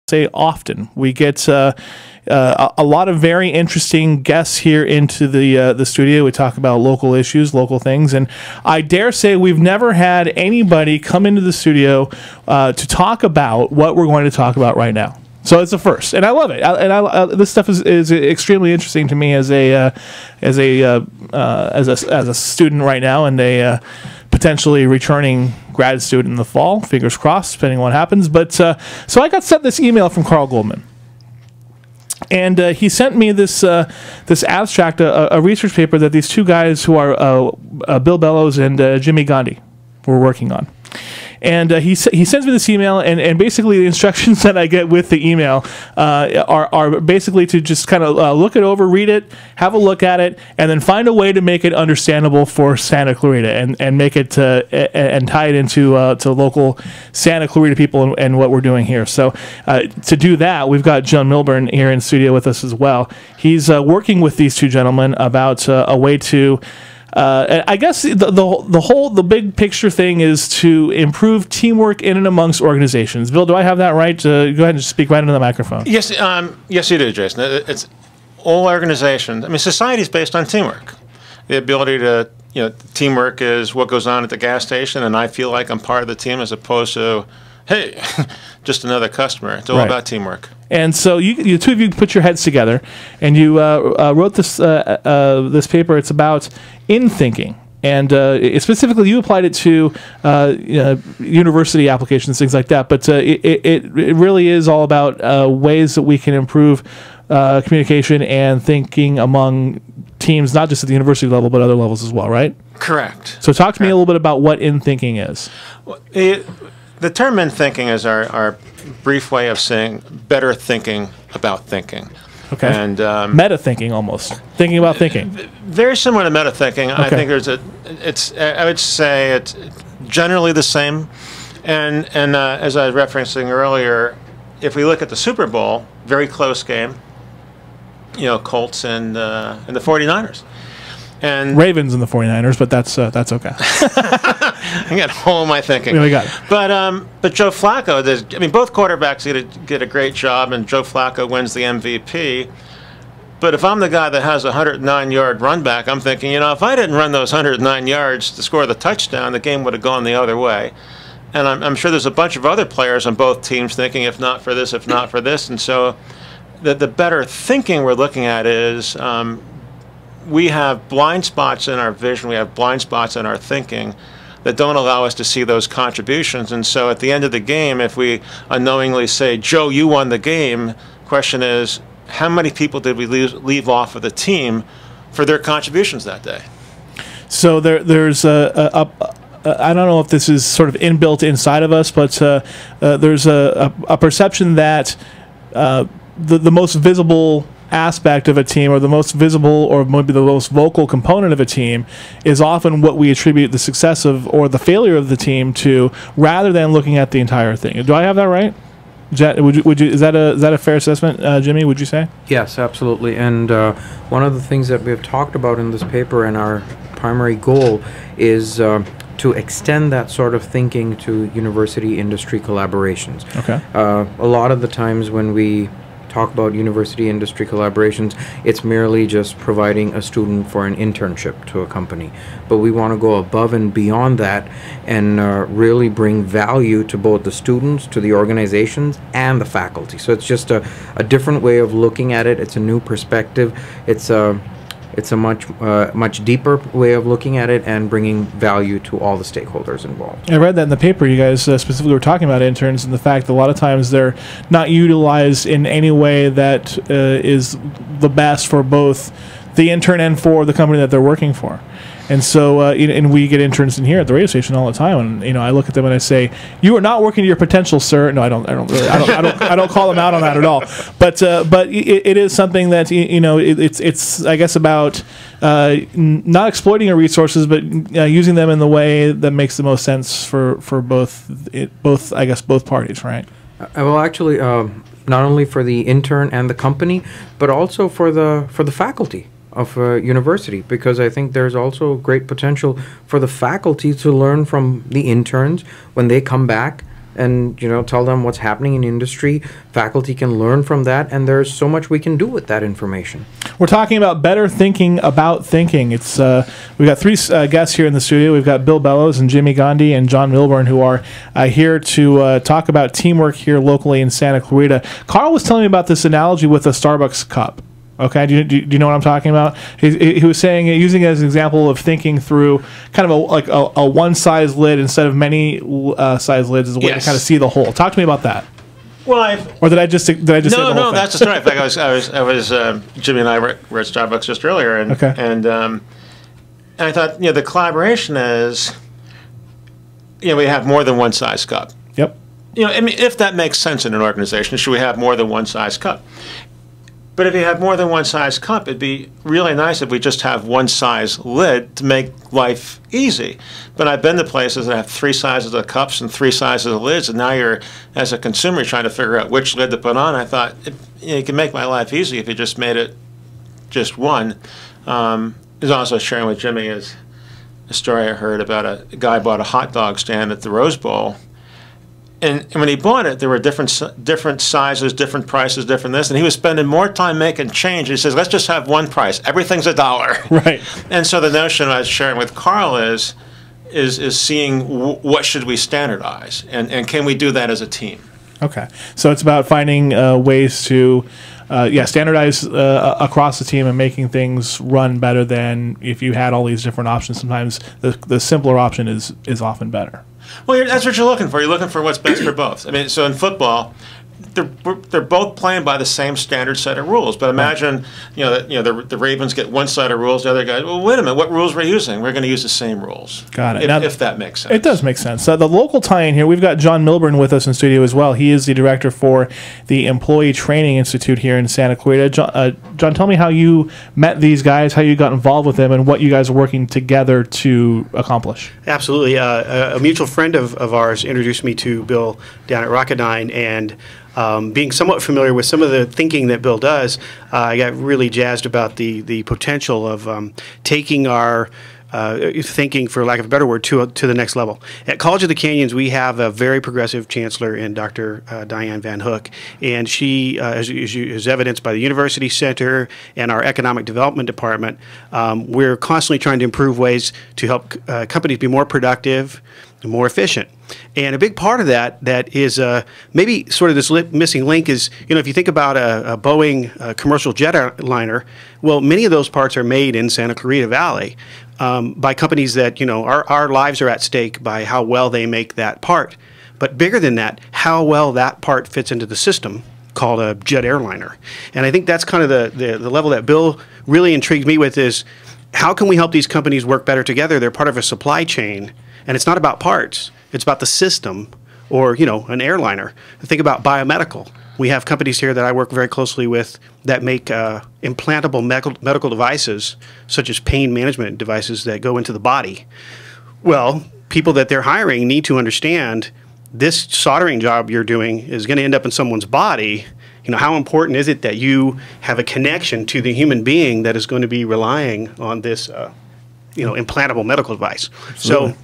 say often. We get a lot of very interesting guests here into the studio. We talk about local issues, local things, and I dare say we've never had anybody come into the studio to talk about what we're going to talk about right now. So it's a first, and I love it. This stuff is extremely interesting to me as a student right now, and a potentially returning grad student in the fall. Fingers crossed, depending on what happens. But so I got sent this email from Carl Goldman, and he sent me this this abstract, a research paper that these two guys who are Bill Bellows and Jimmy Ghandi were working on. And he sends me this email, and basically the instructions that I get with the email are basically to just kind of look it over, read it, have a look at it, and then find a way to make it understandable for Santa Clarita, and make it and tie it into to local Santa Clarita people and what we're doing here. So to do that, we've got John Milburn here in studio with us as well. He's working with these two gentlemen about a way to. I guess the big picture thing is to improve teamwork in and amongst organizations. Bill, do I have that right? Go ahead and speak right into the microphone. Yes, yes, you do, Jason. It's all organizations. I mean, society is based on teamwork. The ability to, teamwork is what goes on at the gas station, and I feel like I'm part of the team as opposed to, hey, just another customer. It's all about teamwork. And so you two of you put your heads together, and you wrote this this paper. It's about in thinking, and specifically you applied it to university applications, things like that. But it really is all about ways that we can improve communication and thinking among teams, not just at the university level, but other levels as well, right? Correct. So talk to me a little bit about what in thinking is. Well, the term in thinking is our brief way of saying better thinking about thinking. Okay. And meta thinking, almost thinking about thinking. Very similar to meta thinking. Okay. I think I would say it's generally the same. And as I was referencing earlier, if we look at the Super Bowl, very close game. Colts and the 49ers. And Ravens and the 49ers, but that's okay. I got a hole in my thinking. We got it. But Joe Flacco, both quarterbacks get a great job, and Joe Flacco wins the MVP. But if I'm the guy that has a 109-yard run back, I'm thinking, if I didn't run those 109 yards to score the touchdown, the game would have gone the other way. And I'm sure there's a bunch of other players on both teams thinking, if not for this, if not for this. And so the better thinking we're looking at is we have blind spots in our vision, we have blind spots in our thinking that don't allow us to see those contributions. And so at the end of the game, if we unknowingly say, Joe, you won the game, question is, how many people did we leave off of the team for their contributions that day? So there's I don't know if this is sort of inbuilt inside of us, but there's a perception that the most visible aspect of a team, or the most visible, or maybe the most vocal component of a team, is often what we attribute the success of or the failure of the team to, rather than looking at the entire thing. Do I have that right? Is that a fair assessment, Jimmy? Would you say? Yes, absolutely. And one of the things that we've talked about in this paper, and our primary goal, is to extend that sort of thinking to university-industry collaborations. Okay. A lot of the times when we talk about university-industry collaborations, it's merely just providing a student for an internship to a company. But we want to go above and beyond that and really bring value to both the students, to the organizations, and the faculty. So it's just a different way of looking at it. It's a new perspective. It's a much deeper way of looking at it and bringing value to all the stakeholders involved. I read that in the paper. You guys specifically were talking about interns and the fact that a lot of times they're not utilized in any way that is the best for both the intern and for the company that they're working for. And so, and we get interns in here at the radio station all the time, and I look at them and I say, "You are not working to your potential, sir." No, I don't call them out on that at all. But it is something that it's I guess about not exploiting your resources, but using them in the way that makes the most sense for both parties, right? Well, actually, not only for the intern and the company, but also for the faculty of a university, because I think there's also great potential for the faculty to learn from the interns when they come back and, tell them what's happening in industry. Faculty can learn from that, and there's so much we can do with that information. We're talking about better thinking about thinking. It's we've got three guests here in the studio. We've got Bill Bellows and Jimmy Ghandi and John Milburn, who are here to talk about teamwork here locally in Santa Clarita. Carl was telling me about this analogy with a Starbucks cup. Okay, do you know what I'm talking about? He was saying, using it as an example of thinking through kind of a one-size lid instead of many size lids as a way to kind of see the whole. Talk to me about that. Well, or did I just say the whole thing? No, that's just right. In fact, I was Jimmy and I were at Starbucks just earlier, and I thought, the collaboration is, we have more than one size cup. Yep. I mean, if that makes sense in an organization, should we have more than one size cup? But if you have more than one size cup, it'd be really nice if we just have one size lid to make life easy. But I've been to places that have 3 sizes of cups and 3 sizes of lids, and now you're, as a consumer, trying to figure out which lid to put on. I thought, it can make my life easy if you just made it just one. I was also sharing with Jimmy a story I heard about a guy bought a hot dog stand at the Rose Bowl. And when he bought it, there were different sizes, different prices, different this, and he was spending more time making change. He says, let's just have one price. Everything's $1. Right. And so the notion I was sharing with Carl is seeing what should we standardize, and can we do that as a team? Okay. So it's about finding ways to standardize across the team and making things run better than if you had all these different options. Sometimes the simpler option is often better. Well, that's what you're looking for. You're looking for what's best for both. I mean, so in football, they're both playing by the same standard set of rules. But imagine, the Ravens get one set of rules, the other guys. Well, wait a minute, what rules we're using? We're going to use the same rules. Got it. If that makes sense. It does make sense. The local tie-in here, we've got John Milburn with us in studio as well. He is the director for the Employee Training Institute here in Santa Clarita. John, tell me how you met these guys, how you got involved with them, and what you guys are working together to accomplish. Absolutely. A mutual friend of ours introduced me to Bill down at Rocketdyne, and being somewhat familiar with some of the thinking that Bill does, I got really jazzed about the potential of taking our thinking, for lack of a better word, to the next level. At College of the Canyons, we have a very progressive chancellor in Dr. Diane Van Hook, and she, as evidenced by the University Center and our Economic Development Department, we're constantly trying to improve ways to help companies be more productive, more efficient. And a big part of that is maybe sort of this missing link is, if you think about a Boeing commercial jetliner, well, many of those parts are made in Santa Clarita Valley by companies that, our lives are at stake by how well they make that part. But bigger than that, how well that part fits into the system called a jet airliner. And I think that's kind of the level that Bill really intrigued me with is, how can we help these companies work better together? They're part of a supply chain. And it's not about parts. It's about the system, or, an airliner. Think about biomedical. We have companies here that I work very closely with that make implantable medical devices, such as pain management devices that go into the body. Well, people that they're hiring need to understand this soldering job you're doing is going to end up in someone's body. How important is it that you have a connection to the human being that is going to be relying on this, implantable medical device? Absolutely. So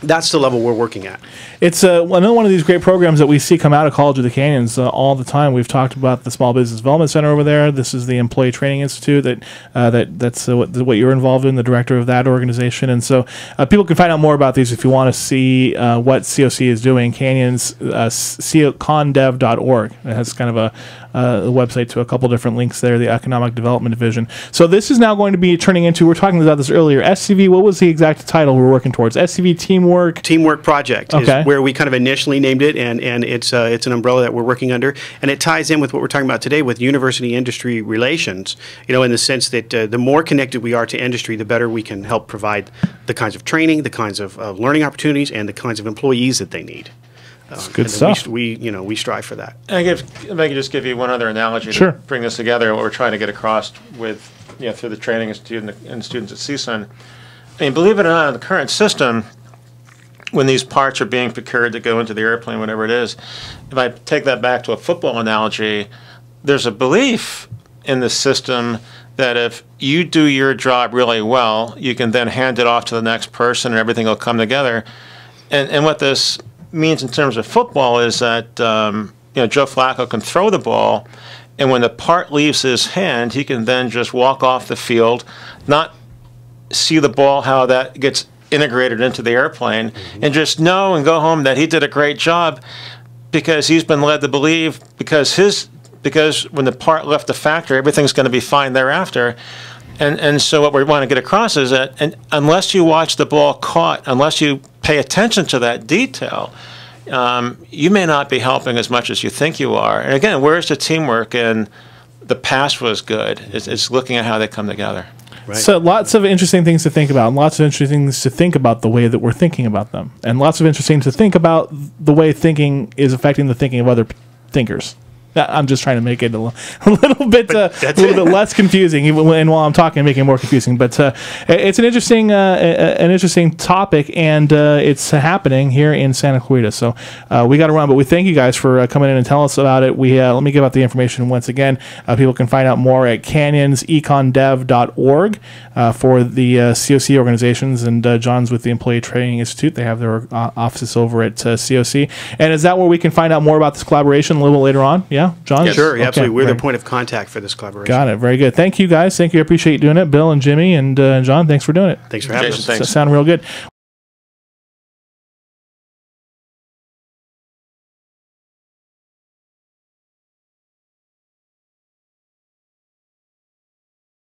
that's the level we're working at. It's another one of these great programs that we see come out of College of the Canyons all the time. We've talked about the Small Business Development Center over there. This is the Employee Training Institute that's what you're involved in, the director of that organization. And so people can find out more about these if you want to see what COC is doing. Canyons, condev.org. It has kind of a website to a couple different links there, the Economic Development Division. So this is now going to be turning into, we were talking about this earlier, SCV, what was the exact title we're working towards? SCV Teamwork Project is where we kind of initially named it, and it's an umbrella that we're working under, and it ties in with what we're talking about today with university-industry relations, in the sense that the more connected we are to industry, the better we can help provide the kinds of training, the kinds of learning opportunities, and the kinds of employees that they need. That's good stuff. We strive for that. If I could just give you one other analogy to bring this together, what we're trying to get across with, through the training institute and students at CSUN. I mean, believe it or not, in the current system, when these parts are being procured to go into the airplane, whatever it is, if I take that back to a football analogy, there's a belief in the system that if you do your job really well, you can then hand it off to the next person and everything will come together. And what this means in terms of football is that Joe Flacco can throw the ball, and when the part leaves his hand, he can then just walk off the field, not see the ball, how that gets integrated into the airplane, and just know and go home that he did a great job because he's been led to believe because when the part left the factory, everything's going to be fine thereafter. And so what we want to get across is that unless you watch the ball caught, unless you pay attention to that detail, you may not be helping as much as you think you are. And again, where's the teamwork? And the past was good. It's looking at how they come together. Right. So lots of interesting things to think about, and lots of interesting things to think about the way that we're thinking about them, and lots of interesting to think about the way thinking is affecting the thinking of other thinkers. I'm just trying to make it a little bit less confusing, even while I'm talking, making it more confusing. But it's an interesting topic, and it's happening here in Santa Clarita. So we got to run, but we thank you guys for coming in and telling us about it. Let me give out the information once again. People can find out more at canyonsecondev.org for the COC organizations, and John's with the Employee Training Institute. They have their offices over at COC. And is that where we can find out more about this collaboration a little bit later on? Yeah, John? Yes. Sure, absolutely. We're the point of contact for this collaboration. Got it. Very good. Thank you, guys. Thank you. I appreciate you doing it. Bill and Jimmy and John, thanks for doing it. Thanks for having us. Thanks. Sound real good.